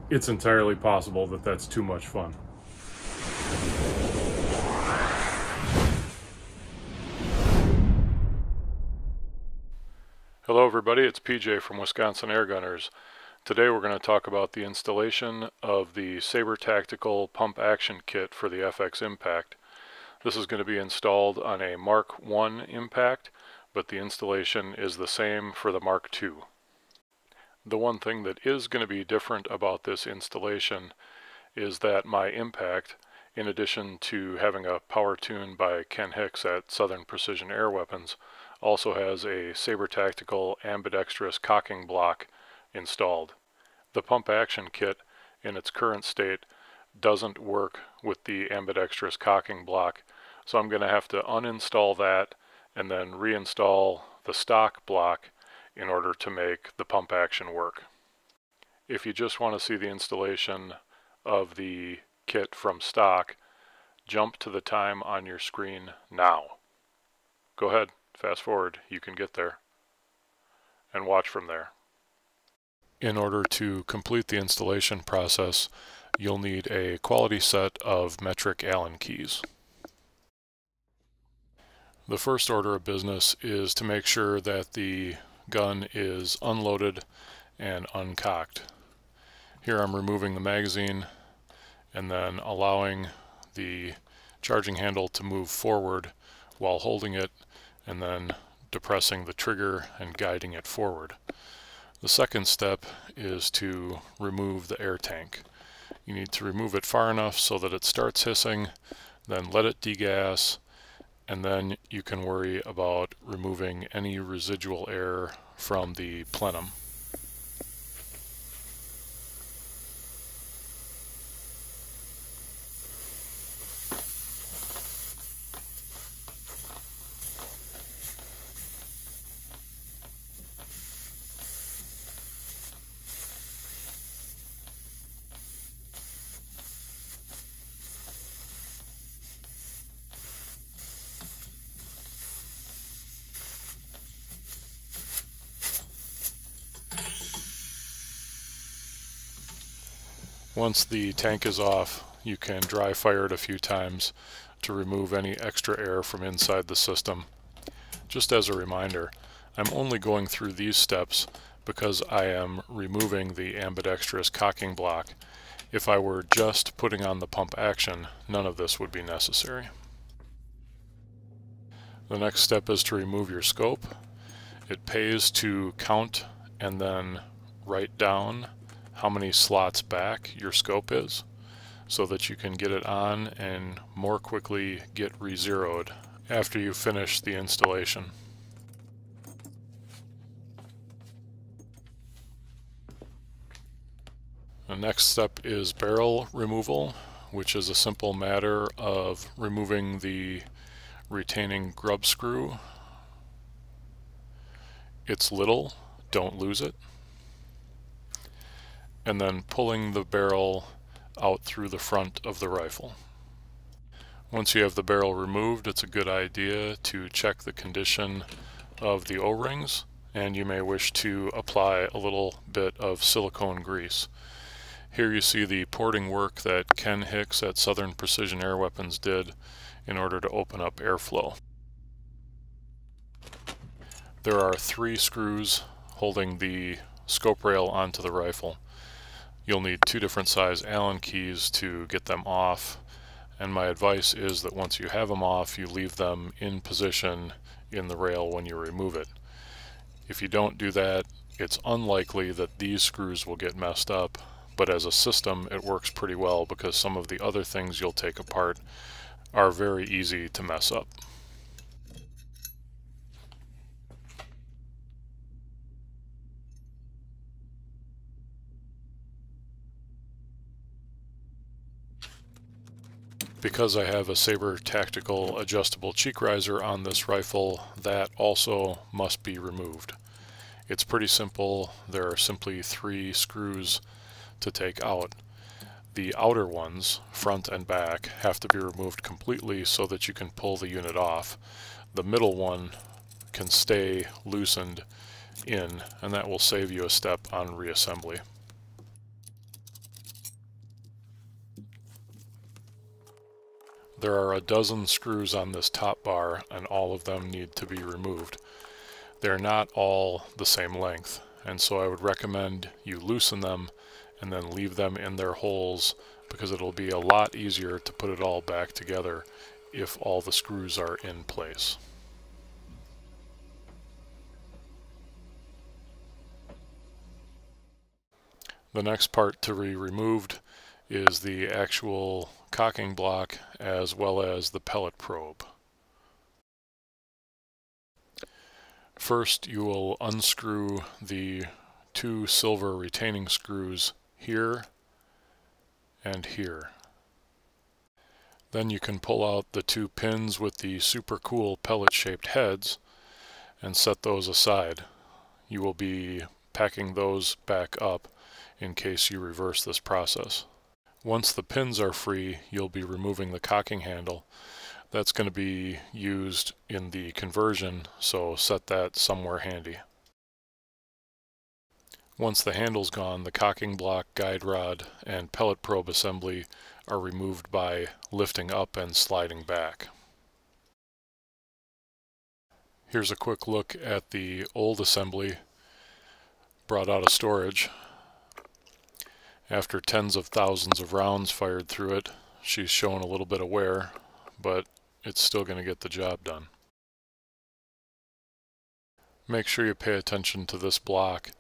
it's entirely possible that that's too much fun. Hello everybody, it's PJ from Wisconsin Air Gunners. Today we're going to talk about the installation of the Saber Tactical Pump-Action kit for the FX Impact. This is going to be installed on a Mark 1 Impact, but the installation is the same for the Mark 2. The one thing that is going to be different about this installation is that my Impact, in addition to having a power tune by Ken Hicks at Southern Precision Air Weapons, also has a Saber Tactical Ambidextrous cocking block installed. The pump-action kit in its current state doesn't work with the ambidextrous cocking block, so I'm going to have to uninstall that and then reinstall the stock block in order to make the pump action work. If you just want to see the installation of the kit from stock, jump to the time on your screen now. Go ahead, fast forward, you can get there, and watch from there. In order to complete the installation process, you'll need a quality set of metric Allen keys. The first order of business is to make sure that the gun is unloaded and uncocked. Here I'm removing the magazine and then allowing the charging handle to move forward while holding it and then depressing the trigger and guiding it forward. The second step is to remove the air tank. You need to remove it far enough so that it starts hissing, then let it degas, and then you can worry about removing any residual air from the plenum. Once the tank is off, you can dry fire it a few times to remove any extra air from inside the system. Just as a reminder, I'm only going through these steps because I am removing the ambidextrous cocking block. If I were just putting on the pump action, none of this would be necessary. The next step is to remove your scope. It pays to count and then write down how many slots back your scope is so that you can get it on and more quickly get re-zeroed after you finish the installation. The next step is barrel removal, which is a simple matter of removing the retaining grub screw. It's little, don't lose it. And then pulling the barrel out through the front of the rifle. Once you have the barrel removed, it's a good idea to check the condition of the O-rings, and you may wish to apply a little bit of silicone grease. Here you see the porting work that Ken Hicks at Southern Precision Air Weapons did in order to open up airflow. There are 3 screws holding the scope rail onto the rifle. You'll need 2 different size Allen keys to get them off, and my advice is that once you have them off, you leave them in position in the rail when you remove it. If you don't do that, it's unlikely that these screws will get messed up, but as a system it works pretty well because some of the other things you'll take apart are very easy to mess up. Because I have a Saber Tactical adjustable cheek riser on this rifle, that also must be removed. It's pretty simple. There are simply 3 screws to take out. The outer ones, front and back, have to be removed completely so that you can pull the unit off. The middle one can stay loosened in, and that will save you a step on reassembly. There are a dozen screws on this top bar and all of them need to be removed. They're not all the same length, and so I would recommend you loosen them and then leave them in their holes, because it'll be a lot easier to put it all back together if all the screws are in place. The next part to be removed is the actual cocking block as well as the pellet probe. First, you will unscrew the two silver retaining screws here and here. Then you can pull out the two pins with the super cool pellet shaped heads and set those aside. You will be packing those back up in case you reverse this process. Once the pins are free, you'll be removing the cocking handle. That's going to be used in the conversion, so set that somewhere handy. Once the handle's gone, the cocking block, guide rod, and pellet probe assembly are removed by lifting up and sliding back. Here's a quick look at the old assembly brought out of storage. After tens of thousands of rounds fired through it, she's showing a little bit of wear, but it's still going to get the job done. Make sure you pay attention to this block.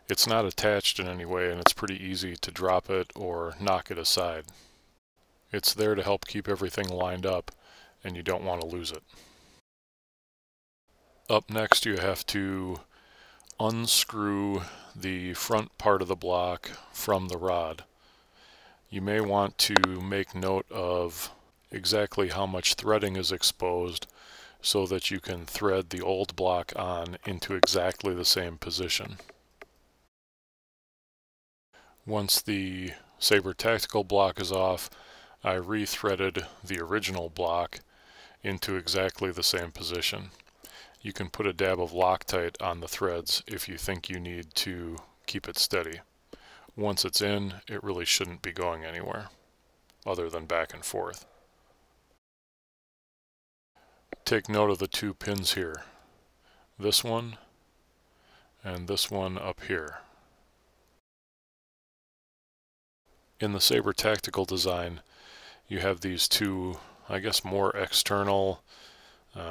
It's not attached in any way, and it's pretty easy to drop it or knock it aside. It's there to help keep everything lined up, and you don't want to lose it. Up next, you have to unscrew the front part of the block from the rod. You may want to make note of exactly how much threading is exposed so that you can thread the old block on into exactly the same position. Once the Saber Tactical block is off, I re-threaded the original block into exactly the same position. You can put a dab of Loctite on the threads if you think you need to keep it steady. Once it's in, it really shouldn't be going anywhere other than back and forth. Take note of the two pins here. This one and this one up here. In the Saber Tactical design, you have these two, I guess, more external,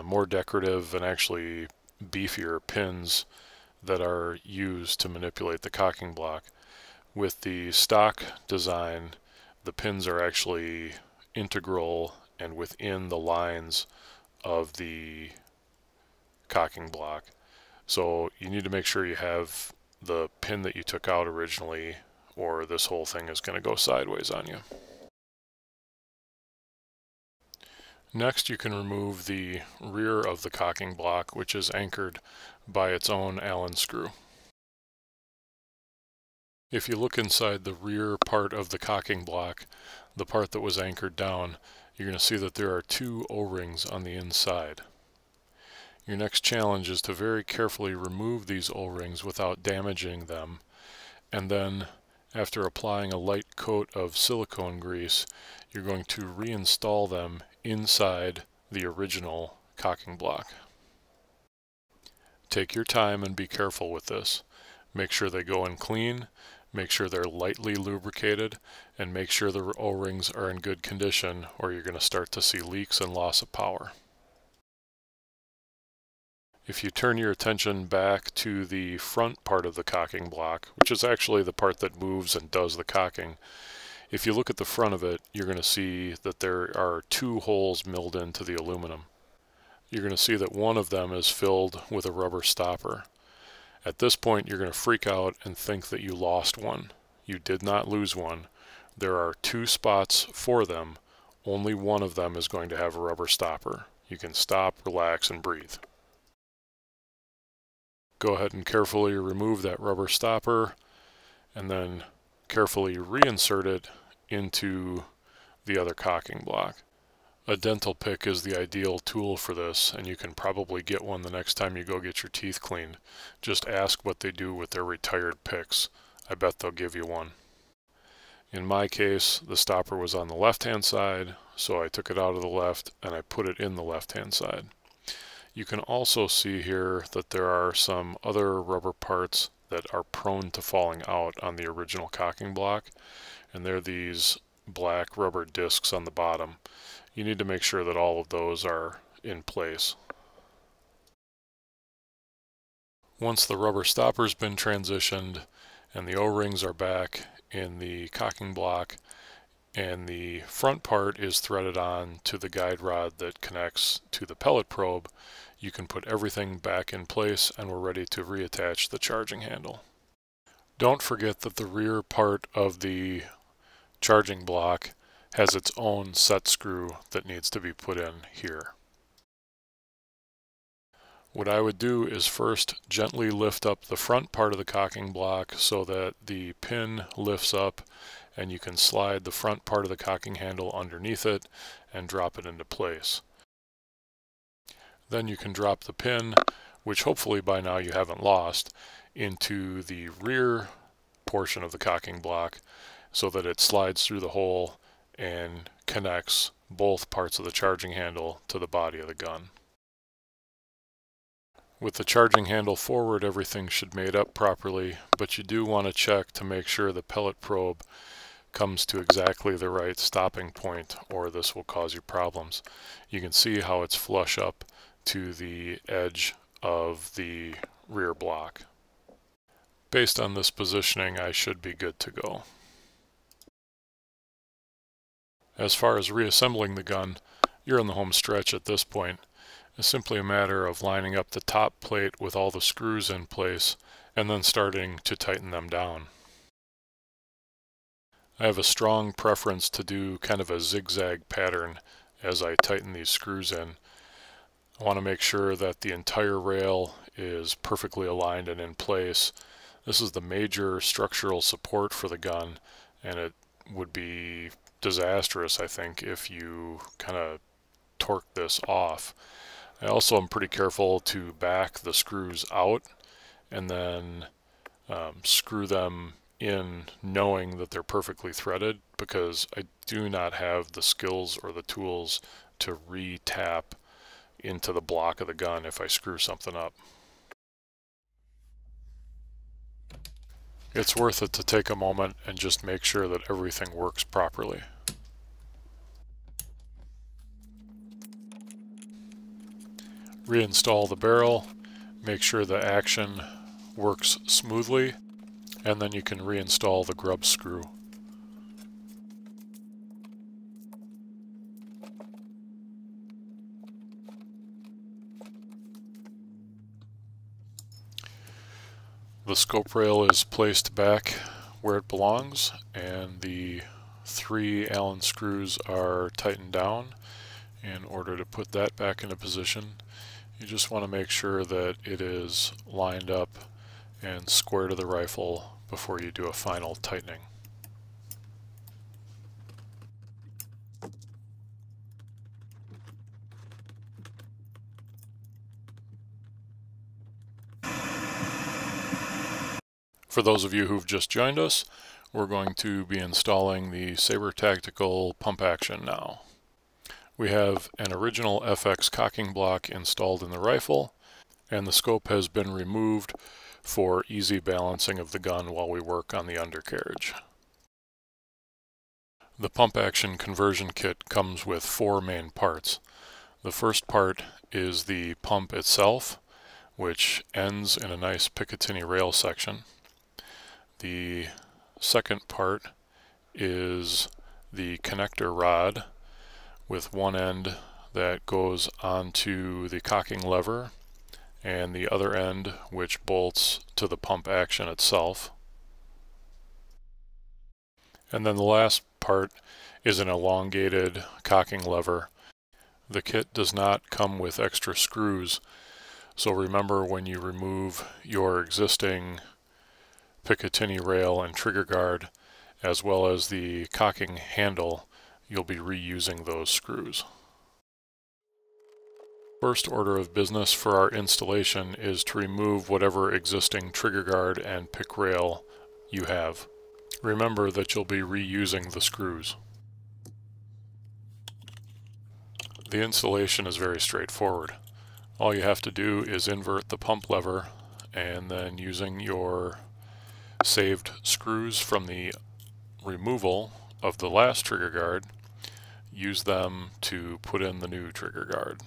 more decorative and actually beefier pins that are used to manipulate the cocking block. With the stock design, the pins are actually integral and within the lines of the cocking block. So you need to make sure you have the pin that you took out originally, or this whole thing is going to go sideways on you. Next, you can remove the rear of the cocking block, which is anchored by its own Allen screw. If you look inside the rear part of the cocking block, the part that was anchored down, you're going to see that there are two O-rings on the inside. Your next challenge is to very carefully remove these O-rings without damaging them, and then after applying a light coat of silicone grease, you're going to reinstall them inside the original cocking block. Take your time and be careful with this. Make sure they go in clean, make sure they're lightly lubricated, and make sure the O-rings are in good condition, or you're going to start to see leaks and loss of power. If you turn your attention back to the front part of the cocking block, which is actually the part that moves and does the cocking, if you look at the front of it, you're going to see that there are two holes milled into the aluminum. You're going to see that one of them is filled with a rubber stopper. At this point, you're going to freak out and think that you lost one. You did not lose one. There are two spots for them. Only one of them is going to have a rubber stopper. You can stop, relax, and breathe. Go ahead and carefully remove that rubber stopper and then carefully reinsert it into the other cocking block. A dental pick is the ideal tool for this, and you can probably get one the next time you go get your teeth cleaned. Just ask what they do with their retired picks. I bet they'll give you one. In my case, the stopper was on the left-hand side, so I took it out of the left and I put it in the left-hand side. You can also see here that there are some other rubber parts that are prone to falling out on the original cocking block, and they're these black rubber discs on the bottom. You need to make sure that all of those are in place. Once the rubber stopper's been transitioned and the O-rings are back in the cocking block and the front part is threaded on to the guide rod that connects to the pellet probe, you can put everything back in place and we're ready to reattach the charging handle. Don't forget that the rear part of the charging block has its own set screw that needs to be put in here. What I would do is first gently lift up the front part of the cocking block so that the pin lifts up and you can slide the front part of the cocking handle underneath it and drop it into place. Then you can drop the pin, which hopefully by now you haven't lost, into the rear portion of the cocking block so that it slides through the hole and connects both parts of the charging handle to the body of the gun. With the charging handle forward, everything should mate up properly, but you do want to check to make sure the pellet probe comes to exactly the right stopping point, or this will cause you problems. You can see how it's flush up to the edge of the rear block. Based on this positioning, I should be good to go. As far as reassembling the gun, you're in the home stretch at this point. It's simply a matter of lining up the top plate with all the screws in place and then starting to tighten them down. I have a strong preference to do kind of a zigzag pattern as I tighten these screws in. I want to make sure that the entire rail is perfectly aligned and in place. This is the major structural support for the gun, and it would be disastrous, I think, if you kind of torque this off. I also am pretty careful to back the screws out and then screw them in knowing that they're perfectly threaded, because I do not have the skills or the tools to re-tap into the block of the gun if I screw something up. It's worth it to take a moment and just make sure that everything works properly. Reinstall the barrel, make sure the action works smoothly, and then you can reinstall the grub screw. The scope rail is placed back where it belongs, and the 3 Allen screws are tightened down. In order to put that back into position, you just want to make sure that it is lined up and square to the rifle before you do a final tightening. For those of you who've just joined us, we're going to be installing the Saber Tactical Pump-Action now. We have an original FX cocking block installed in the rifle, and the scope has been removed for easy balancing of the gun while we work on the undercarriage. The pump-action conversion kit comes with 4 main parts. The first part is the pump itself, which ends in a nice Picatinny rail section. The second part is the connector rod, with one end that goes onto the cocking lever and the other end which bolts to the pump action itself. And then the last part is an elongated cocking lever. The kit does not come with extra screws, so remember, when you remove your existing Picatinny rail and trigger guard, as well as the cocking handle, you'll be reusing those screws. First order of business for our installation is to remove whatever existing trigger guard and pick rail you have. Remember that you'll be reusing the screws. The installation is very straightforward. All you have to do is invert the pump lever, and then using your saved screws from the removal of the last trigger guard, use them to put in the new trigger guard.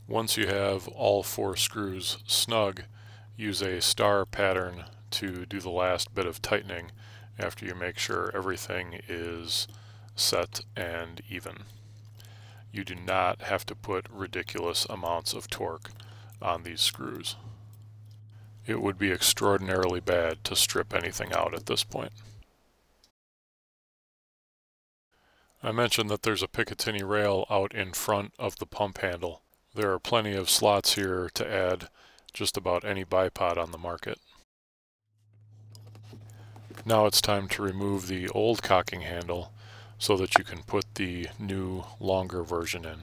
Once you have all 4 screws snug, use a star pattern to do the last bit of tightening after you make sure everything is set and even. You do not have to put ridiculous amounts of torque on these screws. It would be extraordinarily bad to strip anything out at this point. I mentioned that there's a Picatinny rail out in front of the pump handle. There are plenty of slots here to add just about any bipod on the market. Now it's time to remove the old cocking handle so that you can put the new, longer version in.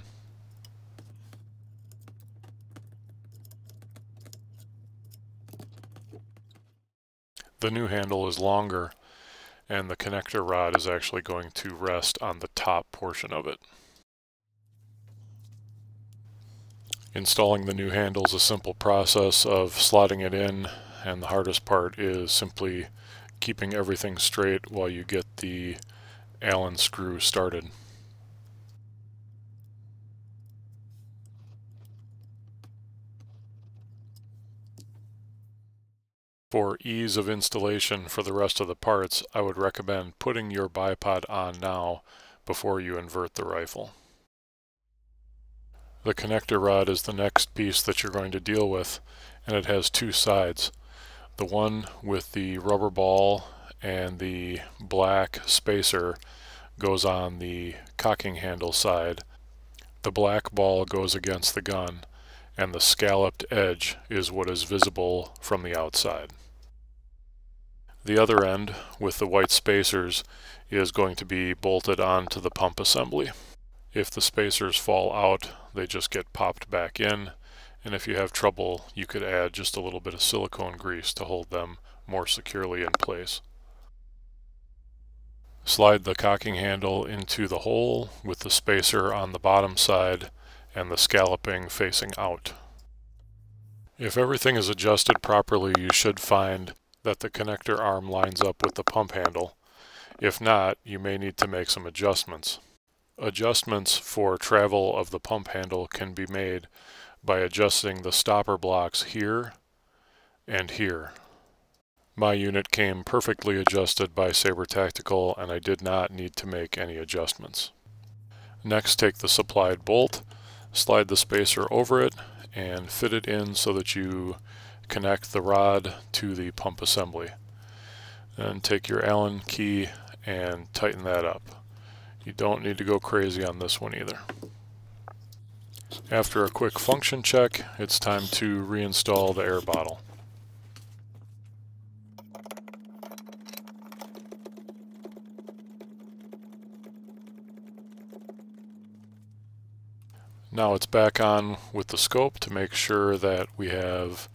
The new handle is longer, and the connector rod is actually going to rest on the top portion of it. Installing the new handle is a simple process of slotting it in, and the hardest part is simply keeping everything straight while you get the Allen screw started. For ease of installation for the rest of the parts, I would recommend putting your bipod on now before you invert the rifle. The connector rod is the next piece that you're going to deal with, and it has 2 sides. The one with the rubber ball and the black spacer goes on the cocking handle side. The black ball goes against the gun, and the scalloped edge is what is visible from the outside. The other end, with the white spacers, is going to be bolted onto the pump assembly. If the spacers fall out, they just get popped back in, and if you have trouble, you could add just a little bit of silicone grease to hold them more securely in place. Slide the cocking handle into the hole with the spacer on the bottom side and the scalloping facing out. If everything is adjusted properly, you should find that the connector arm lines up with the pump handle. If not, you may need to make some adjustments. Adjustments for travel of the pump handle can be made by adjusting the stopper blocks here and here. My unit came perfectly adjusted by Saber Tactical, and I did not need to make any adjustments. Next, take the supplied bolt, slide the spacer over it, and fit it in so that you connect the rod to the pump assembly. Then take your Allen key and tighten that up. You don't need to go crazy on this one either. After a quick function check, it's time to reinstall the air bottle. Now it's back on with the scope to make sure that we have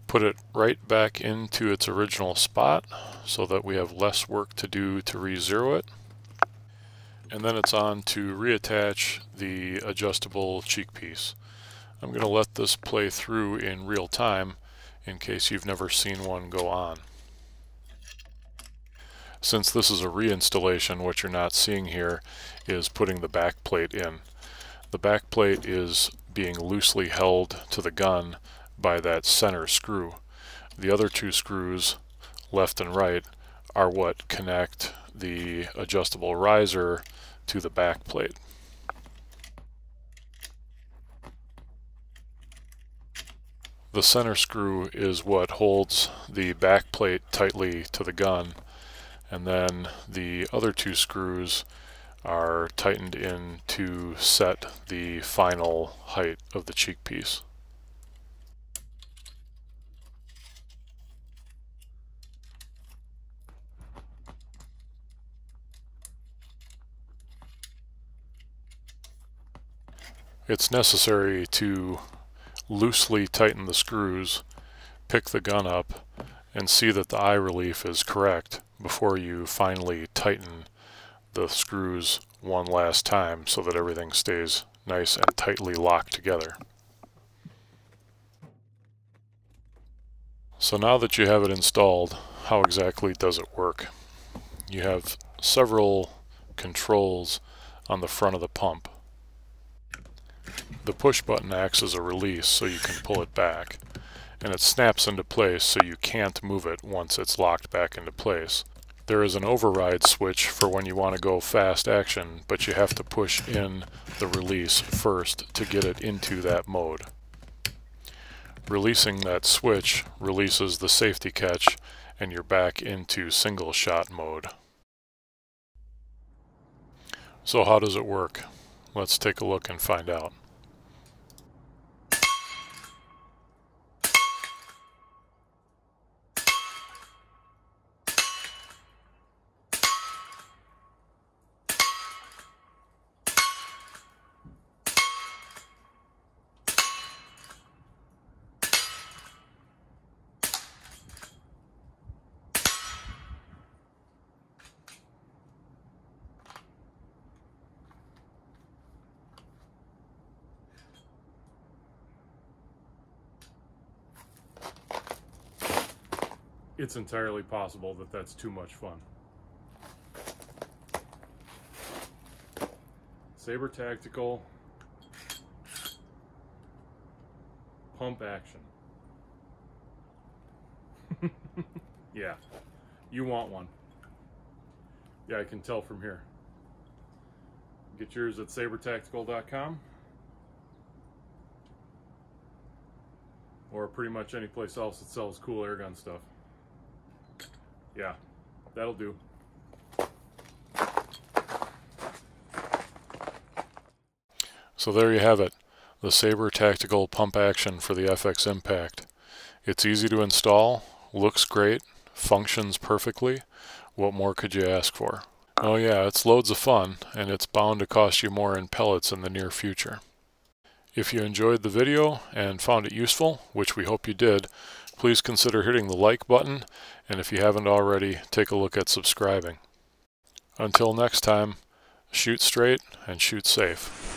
put it right back into its original spot so that we have less work to do to re-zero it. And then it's on to reattach the adjustable cheek piece. I'm going to let this play through in real time in case you've never seen one go on. Since this is a reinstallation, what you're not seeing here is putting the back plate in. The back plate is being loosely held to the gun by that center screw. The other 2 screws, left and right, are what connect the adjustable riser to the back plate. The center screw is what holds the back plate tightly to the gun, and then the other two screws are tightened in to set the final height of the cheek piece. It's necessary to loosely tighten the screws, pick the gun up, and see that the eye relief is correct before you finally tighten the screws one last time so that everything stays nice and tightly locked together. So now that you have it installed, how exactly does it work? You have several controls on the front of the pump. The push button acts as a release so you can pull it back, and it snaps into place so you can't move it once it's locked back into place. There is an override switch for when you want to go fast action, but you have to push in the release first to get it into that mode. Releasing that switch releases the safety catch and you're back into single shot mode. So how does it work? Let's take a look and find out. It's entirely possible that that's too much fun. Saber Tactical Pump-Action. Yeah, you want one. Yeah, I can tell from here. Get yours at sabertactical.com or pretty much any place else that sells cool airgun stuff. Yeah, that'll do. So there you have it, the Saber Tactical Pump-Action for the FX Impact. It's easy to install, looks great, functions perfectly. What more could you ask for? Oh yeah, it's loads of fun, and it's bound to cost you more in pellets in the near future. If you enjoyed the video and found it useful, which we hope you did, please consider hitting the like button, and if you haven't already, take a look at subscribing. Until next time, shoot straight and shoot safe.